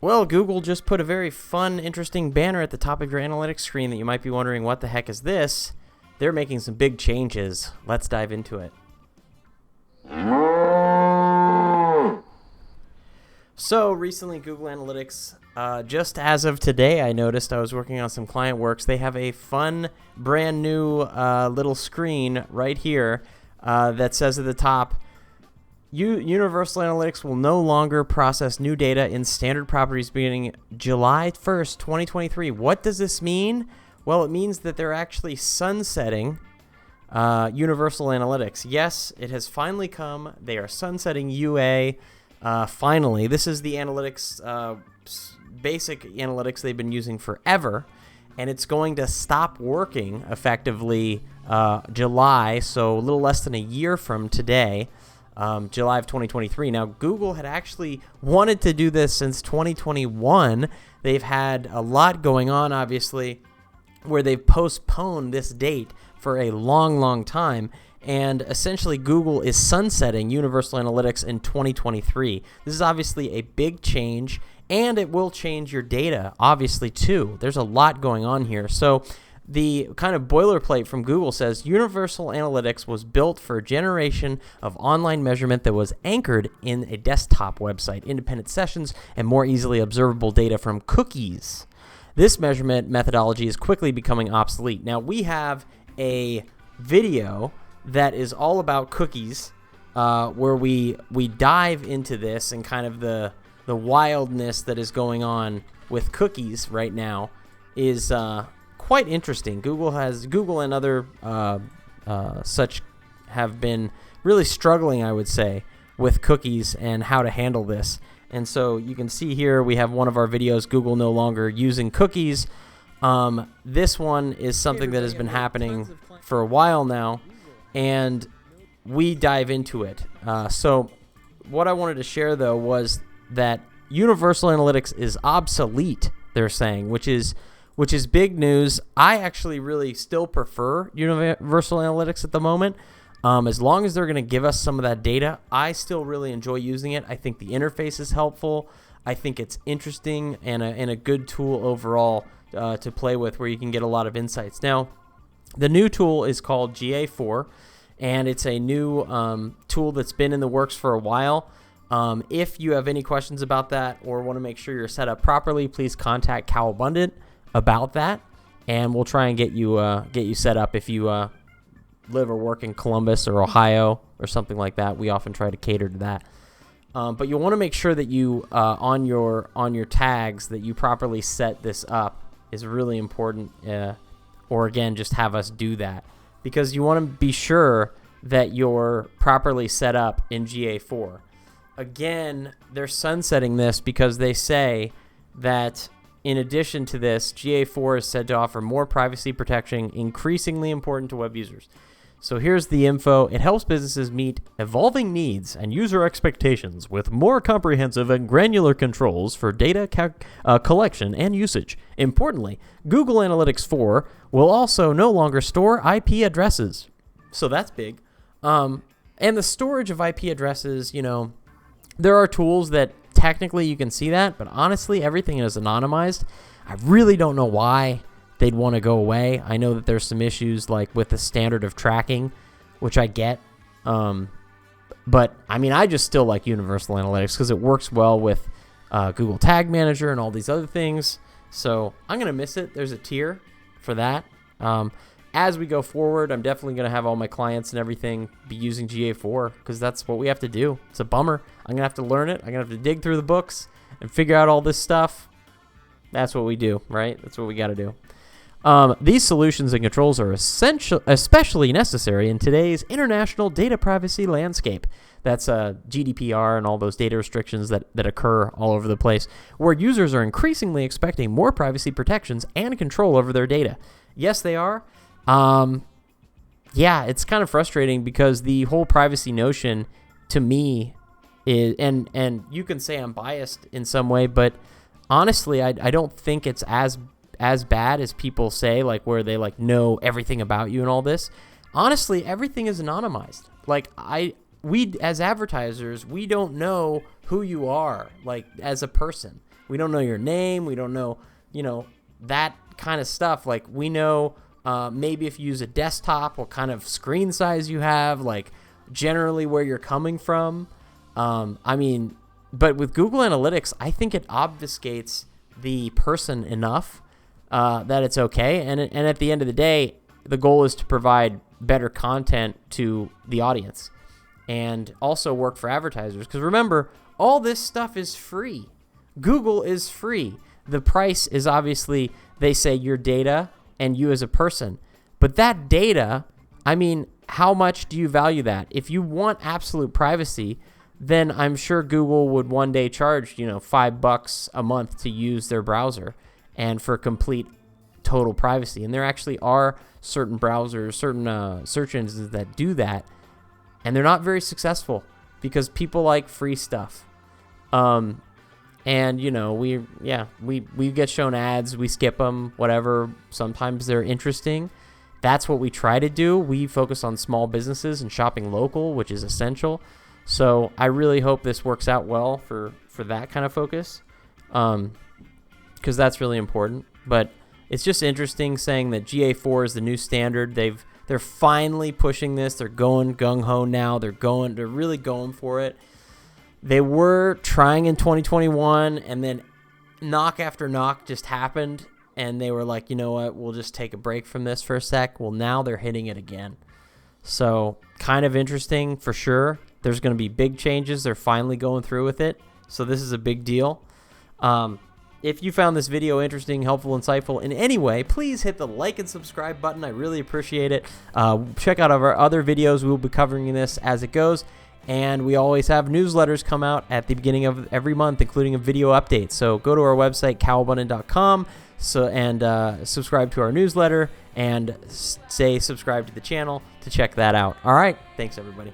Well, Google just put a very fun, interesting banner at the top of your analytics screen that you might be wondering, what the heck is this? They're making some big changes. Let's dive into it. So recently, Google Analytics, just as of today, I noticed I was working on some client works. They have a fun, brand new little screen right here that says at the top, Universal Analytics will no longer process new data in standard properties beginning July 1st, 2023. What does this mean? Well, it means that they're actually sunsetting Universal Analytics. Yes, it has finally come. They are sunsetting UA. Finally, this is the analytics, basic analytics they've been using forever, and it's going to stop working effectively July, so a little less than a year from today. July of 2023. Now, Google had actually wanted to do this since 2021. They've had a lot going on, obviously, where they've postponed this date for a long, long time. And essentially, Google is sunsetting Universal Analytics in 2023. This is obviously a big change, and it will change your data, obviously, too. There's a lot going on here. So the kind of boilerplate from Google says Universal Analytics was built for a generation of online measurement that was anchored in a desktop website, independent sessions, and more easily observable data from cookies. This measurement methodology is quickly becoming obsolete. Now, we have a video that is all about cookies where we dive into this and kind of the wildness that is going on with cookies right now is quite interesting. Google and other such have been really struggling, I would say, with cookies and how to handle this. And so you can see here we have one of our videos, Google no longer using cookies. This one is something that has been happening for a while now, and we dive into it. So what I wanted to share, though, was that Universal Analytics is obsolete, they're saying, which is big news. I actually really still prefer Universal Analytics at the moment. As long as they're going to give us some of that data, I still really enjoy using it. I think the interface is helpful. I think it's interesting and a good tool overall to play with, where you can get a lot of insights. Now, the new tool is called GA4, and it's a new tool that's been in the works for a while. If you have any questions about that or want to make sure you're set up properly, please contact Cal Abundant about that, and we'll try and get you set up if you live or work in Columbus or Ohio or something like that. We often try to cater to that. But you'll want to make sure that you on your tags that you properly set this up is really important. Or again, just have us do that, because you want to be sure that you're properly set up in GA4. Again, they're sunsetting this because they say that in addition to this, GA4 is said to offer more privacy protection, increasingly important to web users. So here's the info. It helps businesses meet evolving needs and user expectations with more comprehensive and granular controls for data collection and usage. Importantly, Google Analytics 4 will also no longer store IP addresses. So that's big. And the storage of IP addresses, there are tools that technically you can see that, but honestly, everything is anonymized. I really don't know why they'd want to go away. I know that there's some issues like with the standard of tracking, which I get. But I mean, I just still like Universal Analytics because it works well with Google Tag Manager and all these other things. So I'm going to miss it. There's a tier for that. As we go forward, I'm definitely going to have all my clients and everything be using GA4 because that's what we have to do. It's a bummer. I'm going to have to learn it. I'm going to have to dig through the books and figure out all this stuff. That's what we do, right? That's what we got to do. These solutions and controls are especially necessary in today's international data privacy landscape. That's GDPR and all those data restrictions that occur all over the place, where users are increasingly expecting more privacy protections and control over their data. Yes, they are. Yeah, it's kind of frustrating because the whole privacy notion to me is, and you can say I'm biased in some way, but honestly, I don't think it's as bad as people say, like where they like know everything about you and all this. Honestly, everything is anonymized. Like we as advertisers, we don't know who you are, like as a person. We don't know your name. We don't know, that kind of stuff. Like we know maybe if you use a desktop, what kind of screen size you have, like generally where you're coming from. But with Google Analytics, I think it obfuscates the person enough that it's okay. And at the end of the day, the goal is to provide better content to the audience and also work for advertisers. Because remember, all this stuff is free. Google is free. The price is obviously, they say, your data and you as a person. But that data, how much do you value that? If you want absolute privacy, then I'm sure Google would one day charge, $5 a month to use their browser and for complete total privacy. And there actually are certain browsers, certain search engines that do that, and they're not very successful because people like free stuff. And we get shown ads, we skip them, whatever. Sometimes they're interesting. That's what we try to do. We focus on small businesses and shopping local, which is essential. So I really hope this works out well for that kind of focus, because that's really important. But it's just interesting saying that GA4 is the new standard. They're finally pushing this. They're going gung-ho now. They're really going for it. They were trying in 2021, and then knock after knock just happened, and they were like, you know what, we'll just take a break from this for a sec. Well, now they're hitting it again. So kind of interesting for sure. There's going to be big changes. They're finally going through with it. So this is a big deal. If you found this video interesting, helpful, insightful in any way, please hit the like and subscribe button. I really appreciate it. Check out our other videos. We will be covering this as it goes. And we always have newsletters come out at the beginning of every month, including a video update. So go to our website, cowabundant.com, and subscribe to our newsletter and say subscribe to the channel to check that out. All right. Thanks, everybody.